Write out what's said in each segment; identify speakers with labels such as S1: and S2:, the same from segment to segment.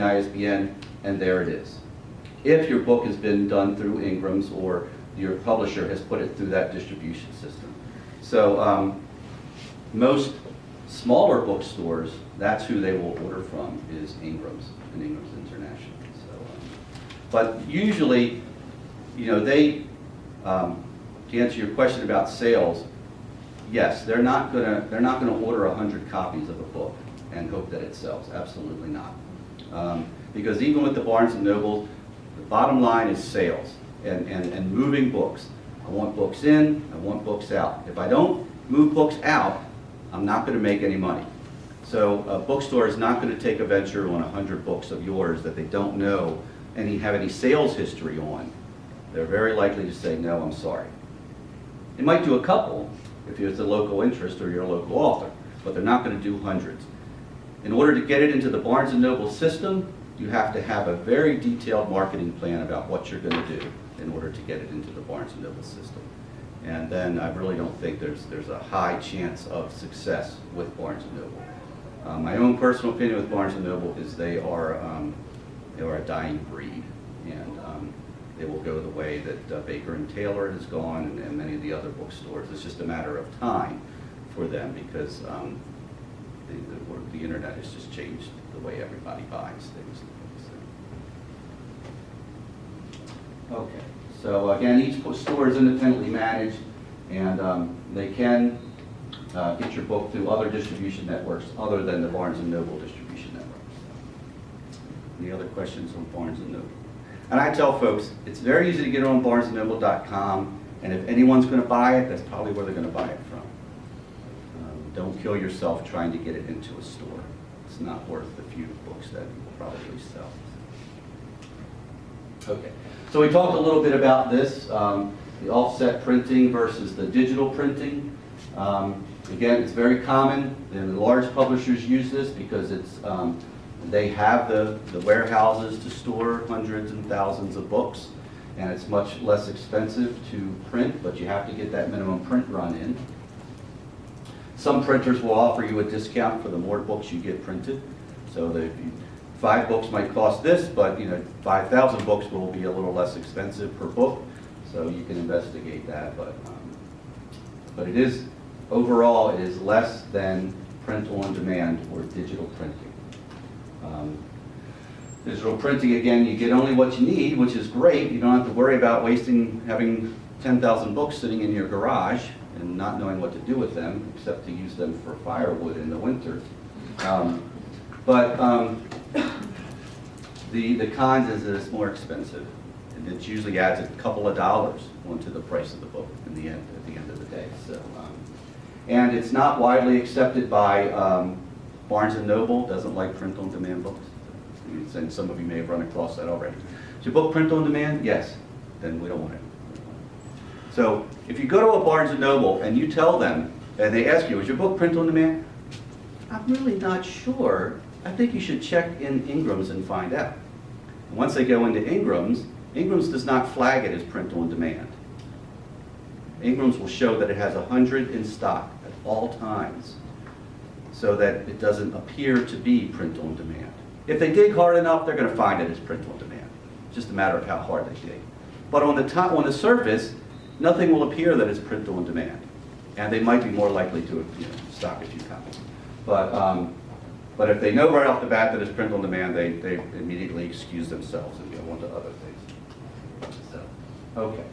S1: ISBN, and there it is. If your book has been done through Ingram's or your publisher has put it through that distribution system. So most smaller bookstores, that's who they will order from, is Ingram's and Ingram's International. So, but usually, you know, they, to answer your question about sales, yes, they're not gonna order 100 copies of a book and hope that it sells. Absolutely not. Because even with the Barnes & Noble, the bottom line is sales and moving books. I want books in, I want books out. If I don't move books out, I'm not going to make any money. So a bookstore is not going to take a venture on 100 books of yours that they don't know and have any sales history on. They're very likely to say, no, I'm sorry. They might do a couple if it's a local interest or you're a local author, but they're not going to do hundreds. In order to get it into the Barnes & Noble system, you have to have a very detailed marketing plan about what you're going to do in order to get it into the Barnes & Noble system. And then I really don't think there's a high chance of success with Barnes & Noble. My own personal opinion with Barnes & Noble is they are a dying breed, and they will go the way that Baker & Taylor has gone and many of the other bookstores. It's just a matter of time for them because the internet has just changed the way everybody buys things. Okay, so again, each store is independently managed, and they can get your book through other distribution networks other than the Barnes & Noble distribution network. Any other questions on Barnes & Noble? And I tell folks, it's very easy to get on barnesandnoble.com, and if anyone's going to buy it, that's probably where they're going to buy it from. Don't kill yourself trying to get it into a store. It's not worth the few books that you will probably sell. Okay, so we talked a little bit about this, the offset printing versus the digital printing. Again, it's very common, and the large publishers use this because it's they have the warehouses to store hundreds and thousands of books, and it's much less expensive to print, but you have to get that minimum print run in. Some printers will offer you a discount for the more books you get printed. So that 5 books might cost this, but 5,000 books will be a little less expensive per book. So you can investigate that, but it is overall it is less than print on demand or digital printing. Digital printing, again, you get only what you need, which is great. You don't have to worry about having 10,000 books sitting in your garage and not knowing what to do with them, except to use them for firewood in the winter. The cons is that it's more expensive, and it usually adds a couple of dollars onto the price of the book at the end of the day. So, and it's not widely accepted by Barnes & Noble. Doesn't like print-on-demand books. And some of you may have run across that already. Is your book print-on-demand? Yes. Then we don't want it. So if you go to a Barnes & Noble and you tell them, and they ask you, is your book print-on-demand? I'm really not sure. I think you should check in Ingram's and find out. And once they go into Ingram's, Ingram's does not flag it as print-on-demand. Ingram's will show that it has 100 in stock at all times so that it doesn't appear to be print-on-demand. If they dig hard enough, they're going to find it as print-on-demand. It's just a matter of how hard they dig. But on the surface, nothing will appear that it's print-on-demand. And they might be more likely to stock a few copies. But if they know right off the bat that it's print-on-demand, they immediately excuse themselves and go on to other things. So, okay.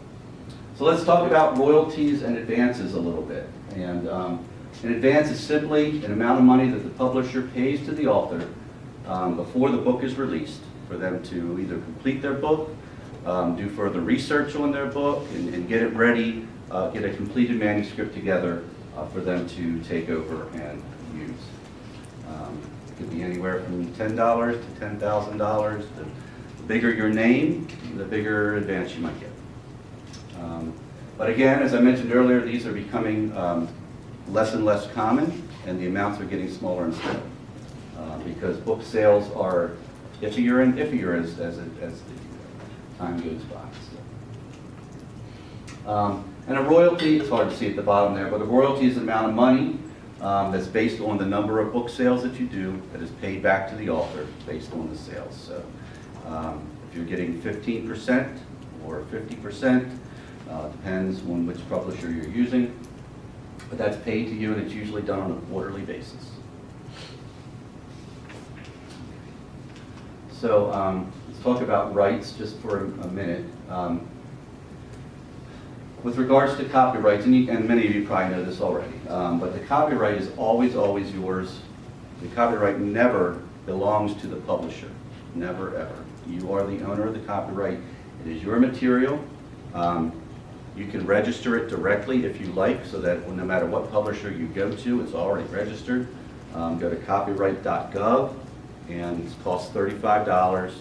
S1: So let's talk about royalties and advances a little bit. And an advance is simply an amount of money that the publisher pays to the author before the book is released for them to either complete their book, do further research on their book, and get it ready, get a completed manuscript together for them to take over and use. It could be anywhere from $10 to $10,000. The bigger your name, the bigger advance you might get. But again, as I mentioned earlier, these are becoming less and less common, and the amounts are getting smaller and smaller because book sales are iffier and iffier as the time goes by. So. And a royalty, it's hard to see at the bottom there, but a royalty is the amount of money that's based on the number of book sales that you do, that is paid back to the author based on the sales. So if you're getting 15% or 50%, depends on which publisher you're using, but that's paid to you, and it's usually done on a quarterly basis. So let's talk about rights just for a minute. With regards to copyrights, and many of you probably know this already, but the copyright is always, always yours. The copyright never belongs to the publisher, never, ever. You are the owner of the copyright. It is your material. You can register it directly if you like, so that no matter what publisher you go to, it's already registered. Go to copyright.gov, and it costs $35.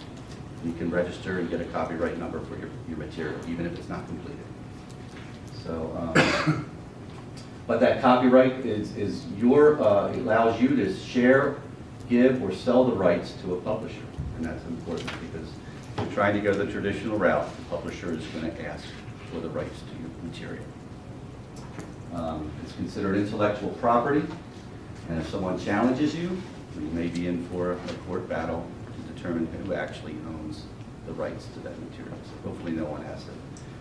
S1: You can register and get a copyright number for your material, even if it's not completed. So, but that copyright is your, it allows you to share, give, or sell the rights to a publisher. And that's important because if you're trying to go the traditional route, the publisher is going to ask for the rights to your material. It's considered intellectual property, and if someone challenges you, you may be in for a court battle to determine who actually owns the rights to that material. So hopefully no one has it.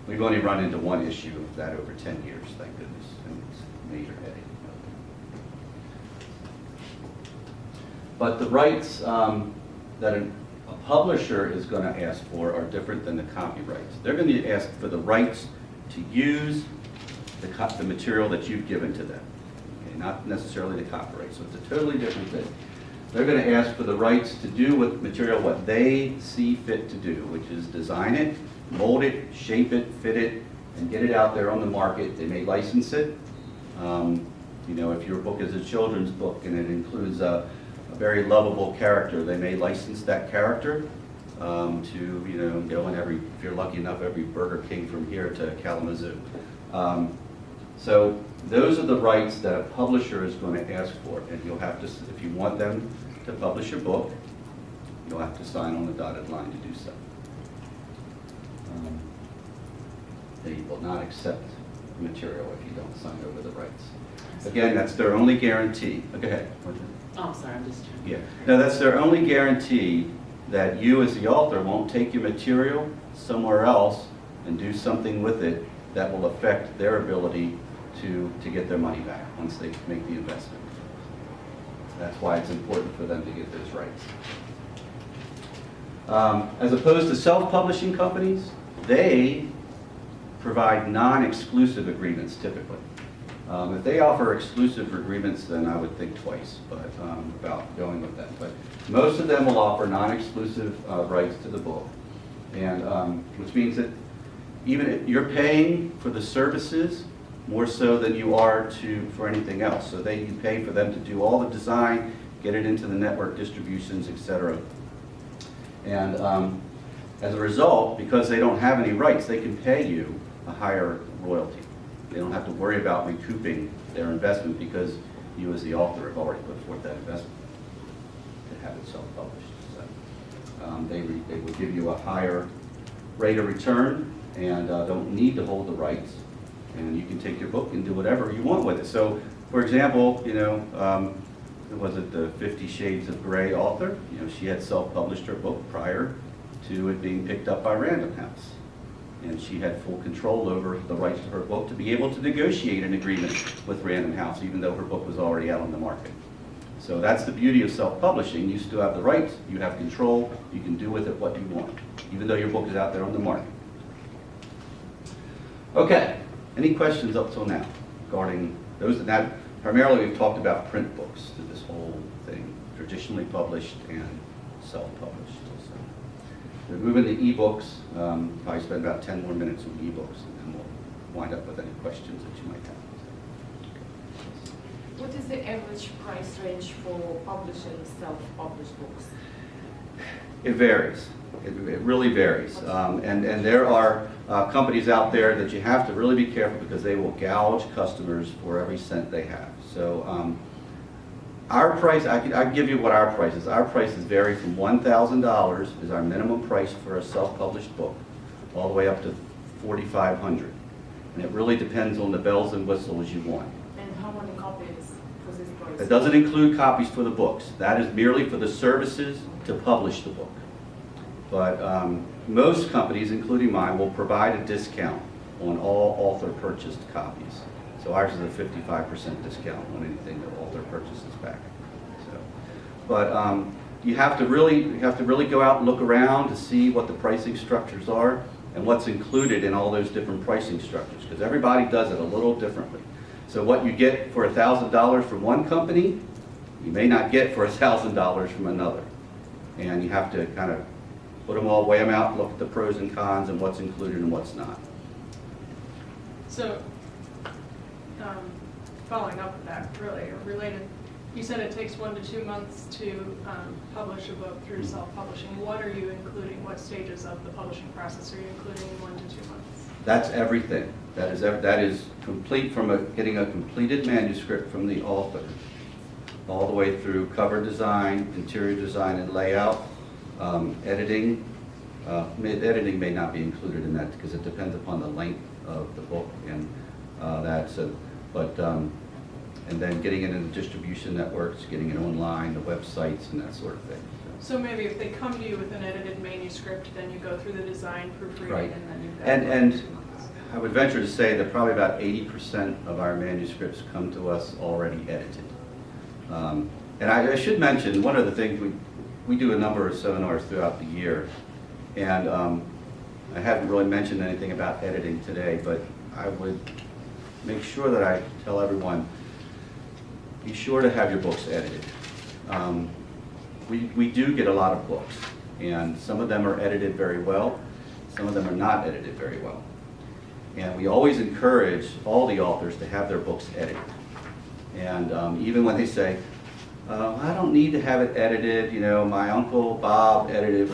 S1: We've only run into one issue of that over 10 years, thank goodness, and it's a major headache. But the rights that a publisher is going to ask for are different than the copyrights. They're going to ask for the rights to use the material that you've given to them, okay, not necessarily the copyright. So it's a totally different thing. They're going to ask for the rights to do with material what they see fit to do, which is design it, mold it, shape it, fit it, and get it out there on the market. They may license it. You know, if your book is a children's book and it includes a very lovable character, they may license that character to, you know, go in if you're lucky enough, every Burger King from here to Kalamazoo. So those are the rights that a publisher is going to ask for, and you'll have to, if you want them to publish your book, you'll have to sign on the dotted line to do so. They will not accept material if you don't sign over the rights. Again, that's their only guarantee. Go ahead.
S2: Oh, I'm sorry, I'm just trying.
S1: Yeah. No, that's their only guarantee that you as the author won't take your material somewhere else and do something with it that will affect their ability to get their money back once they make the investment. That's why it's important for them to get those rights. As opposed to self-publishing companies, they provide non-exclusive agreements typically. If they offer exclusive agreements, then I would think twice about going with them. But most of them will offer non-exclusive rights to the book, and which means that even if you're paying for the services more so than you are for anything else. So you pay for them to do all the design, get it into the network distributions, etc. And as a result, because they don't have any rights, they can pay you a higher royalty. They don't have to worry about recouping their investment because you as the author have already put forth that investment to have it self-published. So they will give you a higher rate of return and don't need to hold the rights. And you can take your book and do whatever you want with it. So, for example, you know, was it the 50 Shades of Grey author? You know, she had self-published her book prior to it being picked up by Random House. And she had full control over the rights to her book to be able to negotiate an agreement with Random House, even though her book was already out on the market. So that's the beauty of self-publishing. You still have the rights, you have control, you can do with it what you want, even though your book is out there on the market. Okay, any questions up till now regarding those? That primarily we've talked about print books through this whole thing, traditionally published and self-published. We're moving to ebooks. Probably spend about 10 more minutes on ebooks, and then we'll wind up with any questions that you might have.
S3: What is the average price range for publishing self-published books?
S1: It varies. It really varies. And there are companies out there that you have to really be careful because they will gouge customers for every cent they have. So our price, I can give you what our price is. Our prices vary from $1,000 is our minimum price for a self-published book, all the way up to $4,500. And it really depends on the bells and whistles you want.
S3: And how many copies? Because it's
S1: That doesn't include copies for the books. That is merely for the services to publish the book. But most companies, including mine, will provide a discount on all author-purchased copies. So ours is a 55% discount on anything that author purchases back. So, but you have to really go out and look around to see what the pricing structures are and what's included in all those different pricing structures, because everybody does it a little differently. So what you get for $1,000 from one company, you may not get for $1,000 from another. And you have to kind of put them all, weigh them out, look at the pros and cons and what's included and what's not.
S4: So, following up with that, really, or related, you said it takes 1 to 2 months to publish a book through self-publishing. What are you including? What stages of the publishing process are you including in 1 to 2 months?
S1: That's everything. That is complete from getting a completed manuscript from the author, all the way through cover design, interior design and layout, editing. Editing may not be included in that because it depends upon the length of the book and that. So, but and then getting it in the distribution networks, getting it online, the websites, and that sort of thing.
S4: So maybe if they come to you with an edited manuscript, then you go through the design, proofreading,
S1: Right.
S4: and then you've got
S1: And
S4: 2 months.
S1: I would venture to say that probably about 80% of our manuscripts come to us already edited. And I should mention, one of the things, we do a number of seminars throughout the year, and I haven't really mentioned anything about editing today, but I would make sure that I tell everyone, be sure to have your books edited. We do get a lot of books, and some of them are edited very well, some of them are not edited very well. And we always encourage all the authors to have their books edited. And even when they say, I don't need to have it edited, you know, my Uncle Bob edited